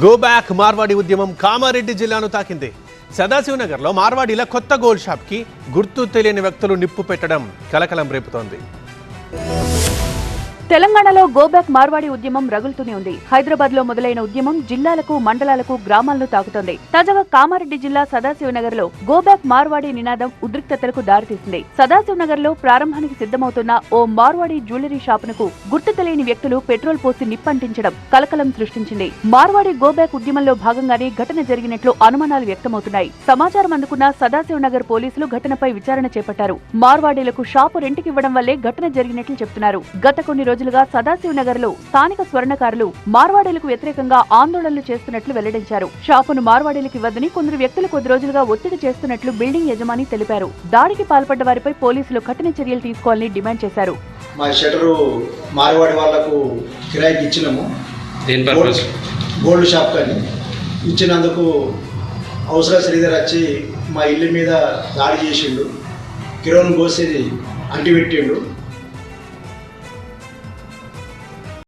Go back Marwadi ఉద్యమం కామారెడ్డి జిల్లాను తాకింది. సదాశివనగర్లో మార్వాడీల కొత్త గోల్డ్ షాప్కి గుర్తు తెలియని వ్యక్తులు నిప్పు పెట్టడం కలకలం రేపుతోంది. తెలంగాణలో గోబ్యాక్ మార్వాడి ఉద్యమం రగులుతూనే ఉంది. హైదరాబాద్ లో మొదలైన ఉద్యమం జిల్లాలకు, మండలాలకు, గ్రామాలను తాకుతోంది. తాజాగా కామారెడ్డి జిల్లా సదాశివనగర్ లో గోబ్యాక్ మార్వాడి నినాదం ఉద్రిక్తతలకు దారితీసింది. సదాశివనగర్ లో ప్రారంభానికి సిద్ధమవుతున్న ఓ మార్వాడి జ్యువెలరీ షాపునకు గుర్తు తెలియని వ్యక్తులు పెట్రోల్ పోసి నిప్పంటించడం కలకలం సృష్టించింది. మార్వాడి గోబ్యాక్ ఉద్యమంలో భాగంగానే ఘటన జరిగినట్లు అనుమానాలు వ్యక్తమవుతున్నాయి. సమాచారం అందుకున్న సదాశివనగర్ పోలీసులు ఘటనపై విచారణ చేపట్టారు. మార్వాడీలకు షాపు రెంట్కివ్వడం వల్లే ఘటన జరిగినట్లు చెబుతున్నారు. గత కొన్ని రోజులుగా సదాశివనగర్ లో స్థానిక స్వర్ణకారులు మార్వాడీలకు వ్యతిరేకంగా ఆందోళనలు చేస్తున్నట్లు వెల్లడించారు. షాపును మార్వాడీలకు ఇవ్వదని కొందరు వ్యక్తులు కొద్ది రోజులుగా ఒత్తిడి చేస్తున్నట్లు బిల్డింగ్ యజమాని తెలిపారు. దాడికి పాల్పడ్డ వారిపై పోలీసులు కఠిన చర్యలు తీసుకోవాలని డిమాండ్ చేశారు. మా షటరు మార్వాడి వాళ్లకు కిరాయికి ఇచ్చినాము. గోల్డ్ షాప్ కానీ ఇచ్చినందుకు అవసర శ్రీధర్ వచ్చి మా ఇల్లు మీద దాడి చేసిండు. కిరోన్ కోసేది అంటిపెట్టిండు.